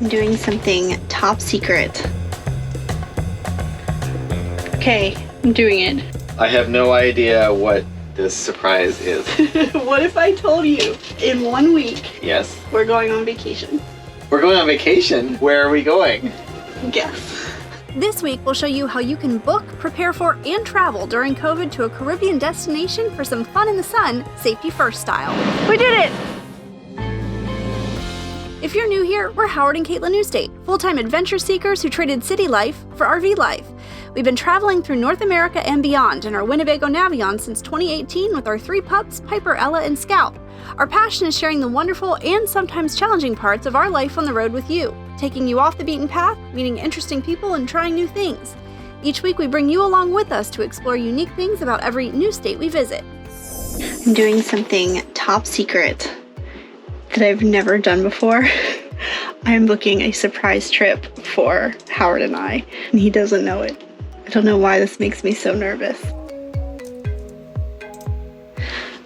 I'm doing something top secret. Okay, I'm doing it. I have no idea what this surprise is. What if I told you in 1 week Yes. we're going on vacation? We're going on vacation? Where are we going? Guess. This week, we'll show you how you can book, prepare for, and travel during COVID to a Caribbean destination for some fun in the sun, safety first style. We did it! If you're new here, we're Howard and Caitlin Newstate, full-time adventure seekers who traded city life for RV life. We've been traveling through North America and beyond in our Winnebago Navion since 2018 with our 3 pups, Piper, Ella, and Scout. Our passion is sharing the wonderful and sometimes challenging parts of our life on the road with you, taking you off the beaten path, meeting interesting people, and trying new things. Each week we bring you along with us to explore unique things about every new state we visit. I'm doing something top secret that I've never done before. I'm booking a surprise trip for Howard and I, and he doesn't know it. I don't know why this makes me so nervous.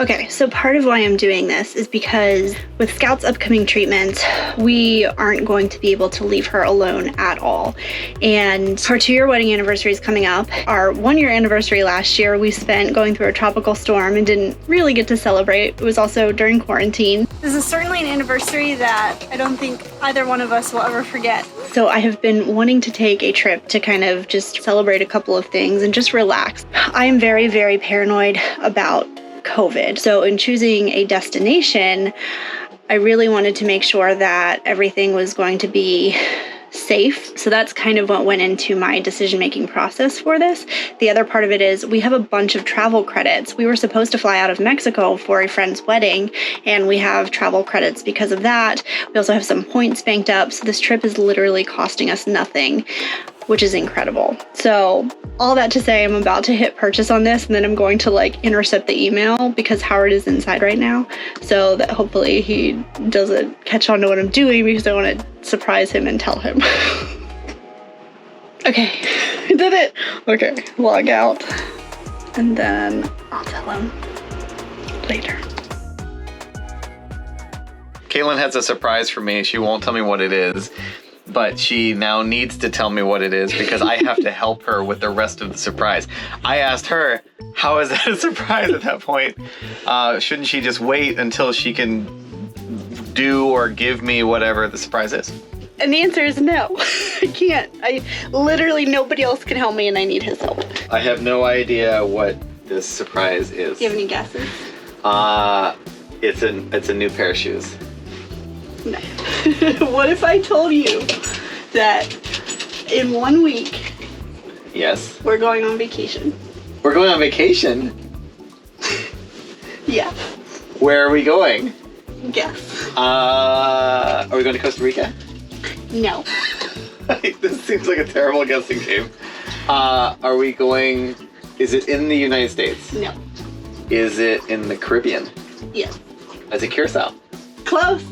Okay, so part of why I'm doing this is because with Scout's upcoming treatment, we aren't going to be able to leave her alone at all. And our 2-year wedding anniversary is coming up. Our 1-year anniversary last year, we spent going through a tropical storm and didn't really get to celebrate. It was also during quarantine. This is certainly an anniversary that I don't think either one of us will ever forget. So I have been wanting to take a trip to kind of just celebrate a couple of things and just relax. I am very, very paranoid about COVID. So in choosing a destination, I really wanted to make sure that everything was going to be safe. So that's kind of what went into my decision-making process for this. The other part of it is we have a bunch of travel credits. We were supposed to fly out of Mexico for a friend's wedding, and we have travel credits because of that. We also have some points banked up. So this trip is literally costing us nothing, which is incredible. So all that to say, I'm about to hit purchase on this, and then I'm going to intercept the email because Howard is inside right now, so that hopefully he doesn't catch on to what I'm doing, because I want to surprise him and tell him. Okay, I did it. Okay, log out, and then I'll tell him later. Caitlin has a surprise for me. She won't tell me what it is, but she now needs to tell me what it is because I have to help her with the rest of the surprise. I asked her, how is that a surprise at that point? Shouldn't she just wait until she can do or give me whatever the surprise is? And the answer is no. I can't. Literally nobody else can help me, and I need his help. I have no idea what this surprise is. Do you have any guesses? It's a new pair of shoes. No. What if I told you that in 1 week, Yes. we're going on vacation? We're going on vacation? Yeah. Where are we going? Guess. Are we going to Costa Rica? No. This seems like a terrible guessing game. Are we going... Is it in the United States? No. Is it in the Caribbean? Yes. Is it Curacao? Close.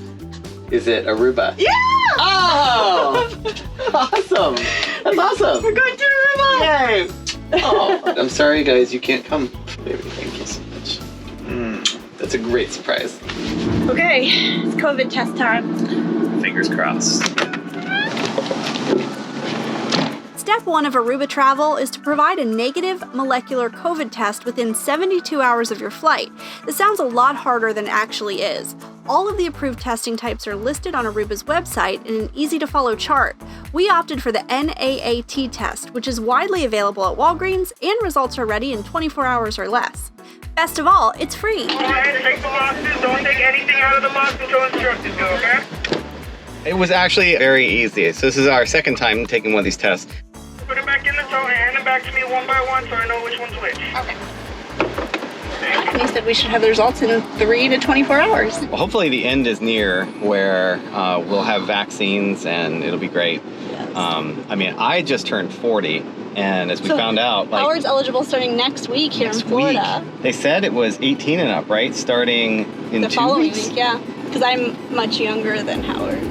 Is it Aruba? Yeah! Oh! Awesome! That's awesome! We're going to Aruba! Yay! Oh, I'm sorry guys, you can't come. Baby, thank you so much. That's a great surprise. Okay, it's COVID test time. Fingers crossed. Step 1 of Aruba travel is to provide a negative molecular COVID test within 72 hours of your flight. This sounds a lot harder than it actually is. All of the approved testing types are listed on Aruba's website in an easy-to-follow chart. We opted for the NAAT test, which is widely available at Walgreens, and results are ready in 24 hours or less. Best of all, it's free. Go ahead, take the boxes. Don't take anything out of the box until instructed to, okay? It was actually very easy. So this is our second time taking one of these tests. Put it back in the tote and hand it back to me one by one so I know which one's which. Okay. He said we should have the results in 3 to 24 hours. Well, hopefully the end is near where we'll have vaccines and it'll be great. Yes. I just turned 40, and as we found out, Howard's eligible starting next week here in Florida. They said it was 18 and up, right? Starting in The 2 following weeks? week, yeah. Because I'm much younger than Howard.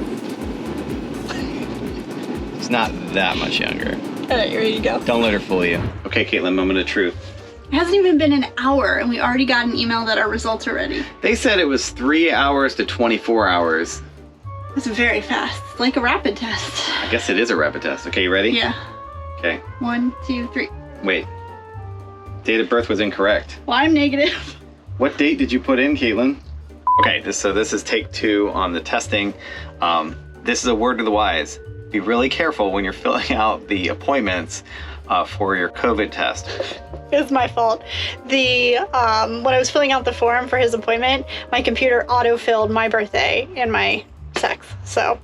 It's not that much younger. All right, you ready to go? Don't let her fool you. Okay, Caitlin, moment of truth. It hasn't even been an hour, and we already got an email that our results are ready. They said it was 3 hours to 24 hours. It's very fast, like a rapid test. I guess it is a rapid test. Okay, you ready? Yeah. Okay. 1, 2, 3. Wait. Date of birth was incorrect. Well, I'm negative. What date did you put in, Caitlin? Okay, this is take 2 on the testing. This is a word to the wise. Be really careful when you're filling out the appointments for your COVID test. It's my fault. When I was filling out the form for his appointment, my computer auto-filled my birthday and my sex. So,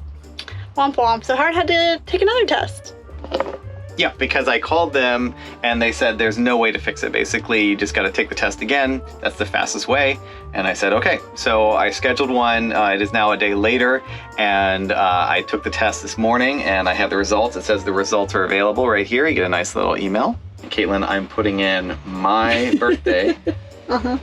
womp womp. So Hart had to take another test. Yeah, because I called them and they said there's no way to fix it. Basically, you just got to take the test again. That's the fastest way. And I said, okay. So I scheduled one. It is now a day later. And I took the test this morning and I have the results. It says the results are available right here. You get a nice little email. Caitlin, I'm putting in my birthday. Uh-huh.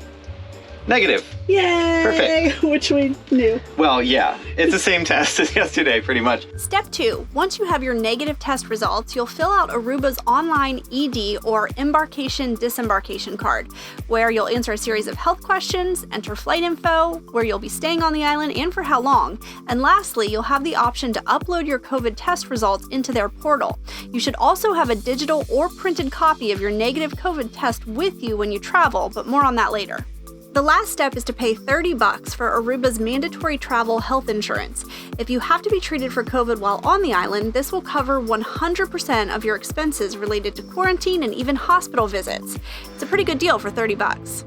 Negative. Yay! Perfect. Which we knew. Well, yeah, it's the same test as yesterday, pretty much. Step 2. Once you have your negative test results, you'll fill out Aruba's online ED or embarkation-disembarkation card, where you'll answer a series of health questions, enter flight info, where you'll be staying on the island and for how long, and lastly, you'll have the option to upload your COVID test results into their portal. You should also have a digital or printed copy of your negative COVID test with you when you travel, but more on that later. The last step is to pay $30 for Aruba's mandatory travel health insurance. If you have to be treated for COVID while on the island, this will cover 100% of your expenses related to quarantine and even hospital visits. It's a pretty good deal for $30.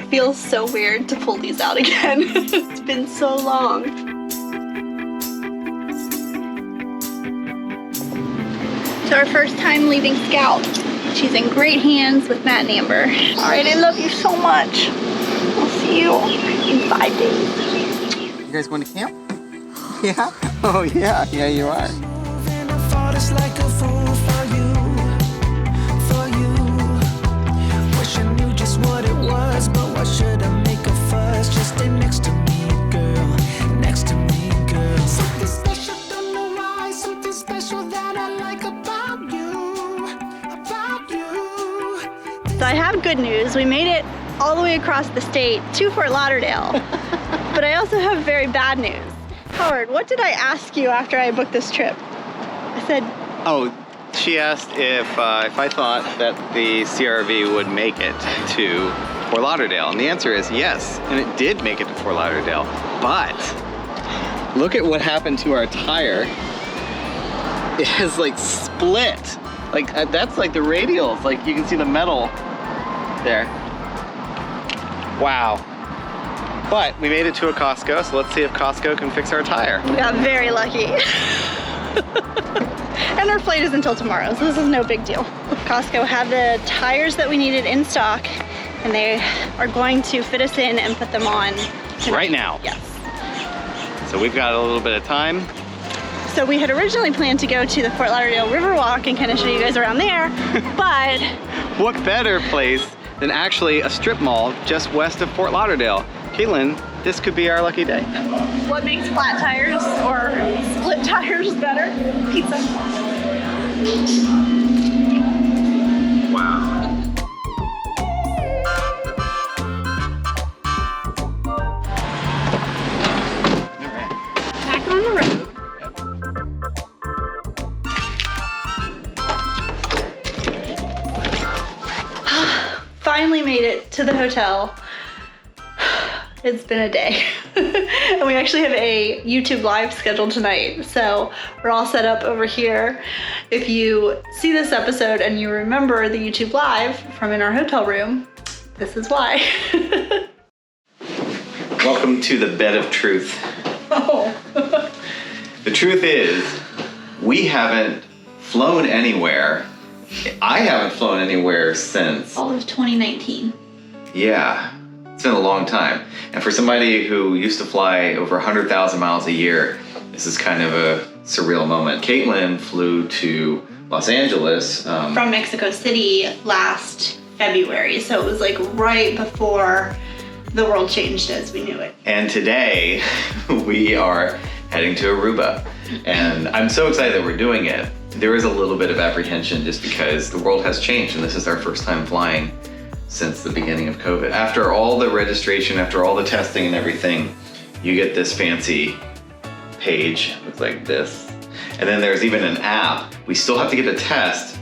Feels so weird to pull these out again. It's been so long. It's our first time leaving Scout. She's in great hands with Matt and Amber. All right, I love you so much. I'll see you in 5 days. You guys going to camp? Yeah? Oh, yeah. Yeah, you are. So I have good news. We made it all the way across the state to Fort Lauderdale. But I also have very bad news. Howard, what did I ask you after I booked this trip? I said... Oh, she asked if I thought that the CRV would make it to Fort Lauderdale. And the answer is yes. And it did make it to Fort Lauderdale. But look at what happened to our tire. It has like split. Like that's like the radials. Like you can see the metal there. Wow. But we made it to a Costco, so let's see if Costco can fix our tire. We got very lucky. And our flight is until tomorrow, so this is no big deal. Costco had the tires that we needed in stock, and they are going to fit us in and put them on tonight. Right now. Yes. So we've got a little bit of time. So we had originally planned to go to the Fort Lauderdale Riverwalk and kind of show you guys around there, but... What better place than actually a strip mall just west of Fort Lauderdale? Caitlin, this could be our lucky day. What makes flat tires or split tires better? Pizza. Wow. Back on the road. Finally made it to the hotel. It's been a day. And we actually have a YouTube live scheduled tonight. So we're all set up over here. If you see this episode and you remember the YouTube live from in our hotel room, this is why. Welcome to the bed of truth. Oh. The truth is, we haven't flown anywhere. I haven't flown anywhere since... All of 2019. Yeah, it's been a long time. And for somebody who used to fly over 100,000 miles a year, this is kind of a surreal moment. Caitlin flew to Los Angeles. From Mexico City last February. So it was like right before the world changed as we knew it. And today, we are heading to Aruba. And I'm so excited that we're doing it. There is a little bit of apprehension just because the world has changed and this is our first time flying since the beginning of COVID. After all the registration, after all the testing and everything, you get this fancy page. Looks like this. And then there's even an app. We still have to get a test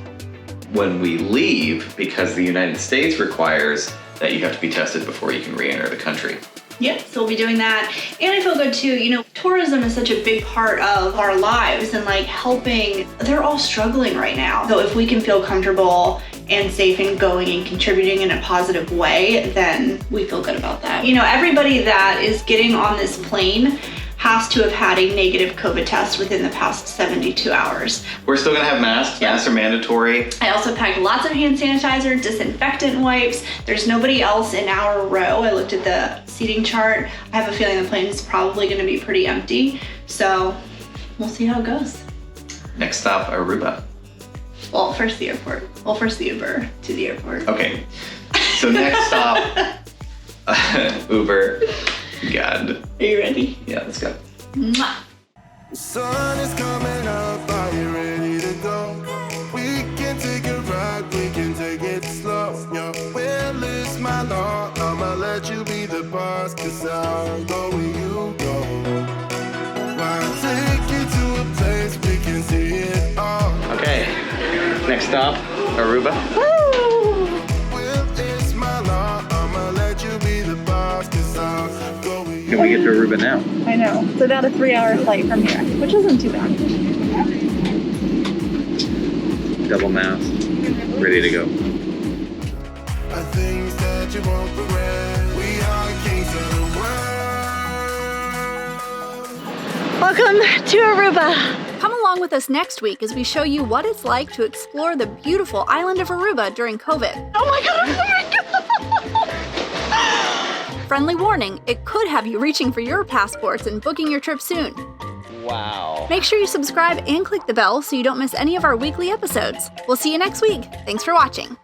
when we leave because the United States requires that you have to be tested before you can re-enter the country. Yep, so we'll be doing that. And I feel good too. You know, tourism is such a big part of our lives and like helping, they're all struggling right now. So if we can feel comfortable and safe and going and contributing in a positive way, then we feel good about that. You know, everybody that is getting on this plane has to have had a negative COVID test within the past 72 hours. We're still gonna have masks. Yep. Masks are mandatory. I also packed lots of hand sanitizer, disinfectant wipes. There's nobody else in our row. I looked at the seating chart. I have a feeling the plane is probably gonna be pretty empty. So we'll see how it goes. Next stop, Aruba. Well, first the airport. Well, first the Uber to the airport. Okay, so next stop, Uber. God. Are you ready? Yeah, let's go. Mwah. The sun is coming up, are you ready to go? We can take a ride, we can take it slow. Yo, well, it's my law, I'ma let you be the boss, cause I'll go where you go. I'll take you to a place we can see it all. Okay, next stop, Aruba. Well, it's my law, I'ma let you be the boss, cause I'll go where you Can we get to Aruba now? I know. It's about a 3-hour flight from here, which isn't too bad. Double mask, ready to go. are things that you won't regret. We are kings of the world. Welcome to Aruba. Come along with us next week as we show you what it's like to explore the beautiful island of Aruba during COVID. Oh my God, oh my God. Friendly warning, it could have you reaching for your passports and booking your trip soon. Wow. Make sure you subscribe and click the bell so you don't miss any of our weekly episodes. We'll see you next week. Thanks for watching.